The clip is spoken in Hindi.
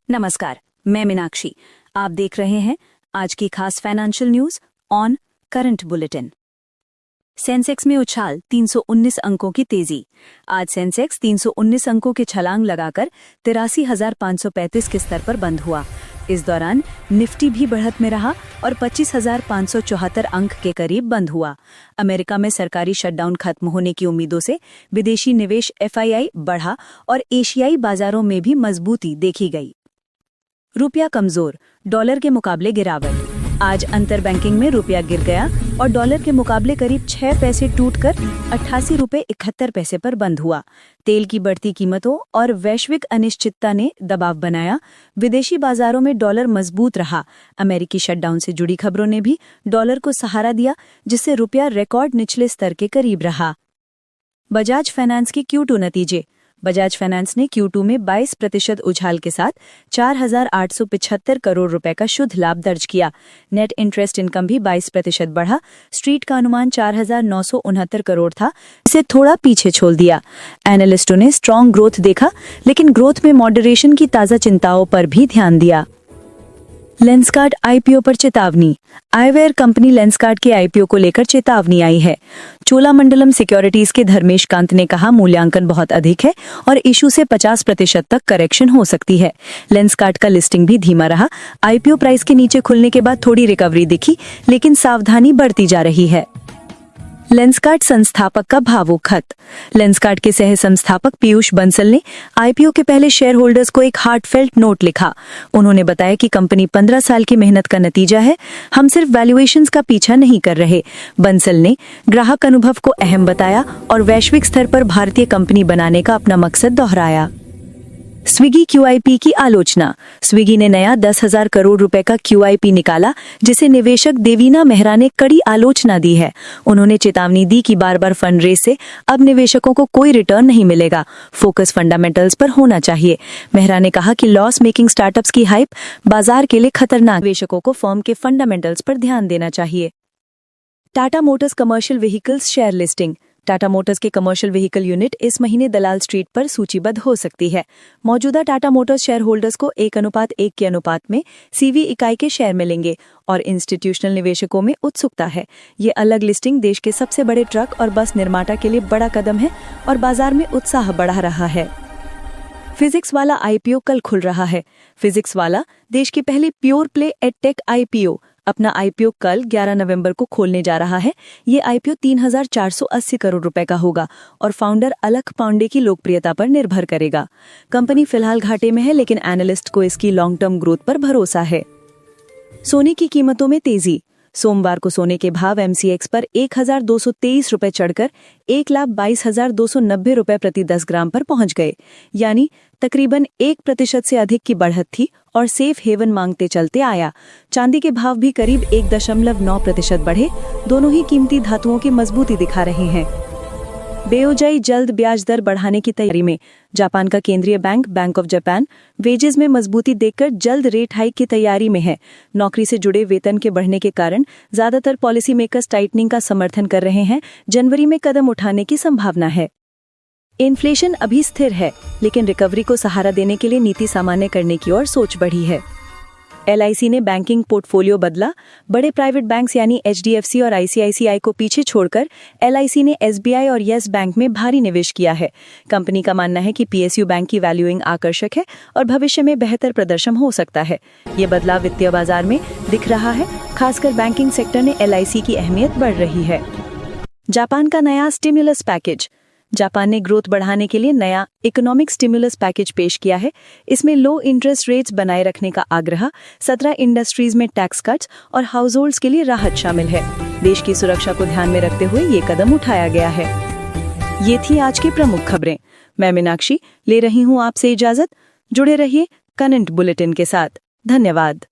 नमस्कार, मैं मीनाक्षी। आप देख रहे हैं आज की खास financial news on current bulletin. Sensex में उछाल, 319 अंकों की तेजी। आज सेंसेक्स 319 अंकों के छलांग लगाकर 83,535 के स्तर पर बंद हुआ। इस दौरान निफ्टी भी बढ़त में रहा और 25,574 अंक के करीब बंद हुआ। अमेरिका में सरकारी शटडाउन खत्म होने की उम्मीदों से विदेशी निवेश FII बढ़ा और एशियाई बाजारों में भी मजबूती देखी गई। रुपया कमजोर, डॉलर के मुकाबले गिरावट। आज अंतर बैंकिंग में रुपया गिर गया और डॉलर के मुकाबले करीब 6 पैसे टूटकर 88 रुपये 71 पैसे पर बंद हुआ। तेल की बढ़ती कीमतों और वैश्विक अनिश्चितता ने दबाव बनाया। विदेशी बाजारों में डॉलर मजबूत रहा। अमेरिकी शटडाउन से जुड़ी खबरों ने भी डॉलर को सहारा दिया, जिससे रुपया रिकॉर्ड निचले स्तर के करीब रहा। बजाज फाइनेंस के Q2 नतीजे। बजाज फाइनेंस ने Q2 में 22% उछाल के साथ 4,875 करोड़ रुपए का शुद्ध लाभ दर्ज किया। नेट इंटरेस्ट इनकम भी 22% बढ़ा। स्ट्रीट का अनुमान 4,969 करोड़ था, इसे थोड़ा पीछे छोड़ दिया। एनालिस्टों ने स्ट्रॉन्ग ग्रोथ देखा, लेकिन ग्रोथ में मॉडरेशन की ताज़ा चिंताओं पर भी ध्यान दिया। लेंसकार्ट IPO पर चेतावनी। आईवेयर कंपनी लेंसकार्ट के IPO को लेकर चेतावनी आई है। चोलामंडलम सिक्योरिटीज के धर्मेश कांत ने कहा, मूल्यांकन बहुत अधिक है और इशू से 50% तक करेक्शन हो सकती है। लेंसकार्ट का लिस्टिंग भी धीमा रहा। IPO प्राइस के नीचे खुलने के बाद थोड़ी रिकवरी दिखी, लेकिन सावधानी बढ़ती जा रही है। लेंसकार्ट संस्थापक का भावुक खत। लेंसकार्ट के सह संस्थापक पीयूष बंसल ने IPO के पहले शेयर होल्डर्स को एक हार्टफेल्ट नोट लिखा। उन्होंने बताया कि कंपनी 15 साल की मेहनत का नतीजा है, हम सिर्फ वैल्यूएशंस का पीछा नहीं कर रहे। बंसल ने ग्राहक अनुभव को अहम बताया और वैश्विक स्तर पर भारतीय कंपनी बनाने का अपना मकसद दोहराया। स्विगी QIP की आलोचना। स्विगी ने नया 10,000 करोड़ रुपए का QIP निकाला, जिसे निवेशक देवीना मेहरा ने कड़ी आलोचना दी है। उन्होंने चेतावनी दी कि बार बार फंड रेज से अब निवेशकों को कोई रिटर्न नहीं मिलेगा, फोकस फंडामेंटल्स पर होना चाहिए। मेहरा ने कहा कि लॉस मेकिंग स्टार्टअप्स की हाइप बाजार के लिए खतरनाक। निवेशकों को फर्म के फंडामेंटल्स पर ध्यान देना चाहिए। Tata Motors commercial vehicles share listing. Tata Motors के कमर्शियल व्हीकल यूनिट इस महीने दलाल स्ट्रीट पर सूचीबद्ध हो सकती है। मौजूदा टाटा मोटर्स शेयर होल्डर्स को 1:1 के अनुपात में CV इकाई के शेयर मिलेंगे और इंस्टीट्यूशनल निवेशकों में उत्सुकता है। ये अलग लिस्टिंग देश के सबसे बड़े ट्रक और बस निर्माता के लिए बड़ा कदम है और बाजार में उत्साह बढ़ा रहा है। फिजिक्स वाला IPO कल खुल रहा है। फिजिक्स वाला देश की पहली प्योर प्ले एडटेक IPO अपना IPO कल 11 नवंबर को खोलने जा रहा है। ये IPO 3,480 करोड़ रुपए का होगा और फाउंडर अलख पांडे की लोकप्रियता पर निर्भर करेगा। कंपनी फिलहाल घाटे में है, लेकिन एनालिस्ट को इसकी लॉन्ग टर्म ग्रोथ पर भरोसा है। सोने की कीमतों में तेजी। सोमवार को सोने के भाव MCX पर 1,223 रुपए चढ़कर 1,22,290 रुपए प्रति 10 ग्राम पर पहुंच गए, यानी तकरीबन 1% से अधिक की बढ़त थी और सेफ हेवन मांगते चलते आया। चांदी के भाव भी करीब 1.9% बढ़े। दोनों ही कीमती धातुओं की मजबूती दिखा रहे हैं। BOJ जल्द ब्याज दर बढ़ाने की तैयारी में। जापान का केंद्रीय बैंक ऑफ जापान वेजेस में मजबूती देखकर जल्द रेट हाइक की तैयारी में है। नौकरी से जुड़े वेतन के बढ़ने के कारण ज्यादातर पॉलिसी मेकर्स टाइटनिंग का समर्थन कर रहे हैं। जनवरी में कदम उठाने की संभावना है। इन्फ्लेशन अभी स्थिर है, लेकिन रिकवरी को सहारा देने के लिए नीति सामान्य करने की ओर सोच बढ़ी है। LIC ने बैंकिंग पोर्टफोलियो बदला। बड़े प्राइवेट बैंक्स यानी HDFC और ICICI को पीछे छोड़कर LIC ने SBI और येस बैंक में भारी निवेश किया है। कंपनी का मानना है कि PSU बैंक की वैल्यूइंग आकर्षक है और भविष्य में बेहतर प्रदर्शन हो सकता है। ये बदलाव वित्तीय बाजार में दिख रहा है। खासकर बैंकिंग सेक्टर में LIC की अहमियत बढ़ रही है। जापान का नया स्टिमुलस पैकेज। जापान ने ग्रोथ बढ़ाने के लिए नया इकोनॉमिक स्टिमुलस पैकेज पेश किया है। इसमें लो इंटरेस्ट रेट्स बनाए रखने का आग्रह, 17 इंडस्ट्रीज में टैक्स कट्स और हाउसहोल्ड्स के लिए राहत शामिल है। देश की सुरक्षा को ध्यान में रखते हुए ये कदम उठाया गया है। ये थी आज की प्रमुख खबरें। मैं मीनाक्षी ले रही हूँ आपसे इजाजत। जुड़े रहिए करंट बुलेटिन के साथ। धन्यवाद।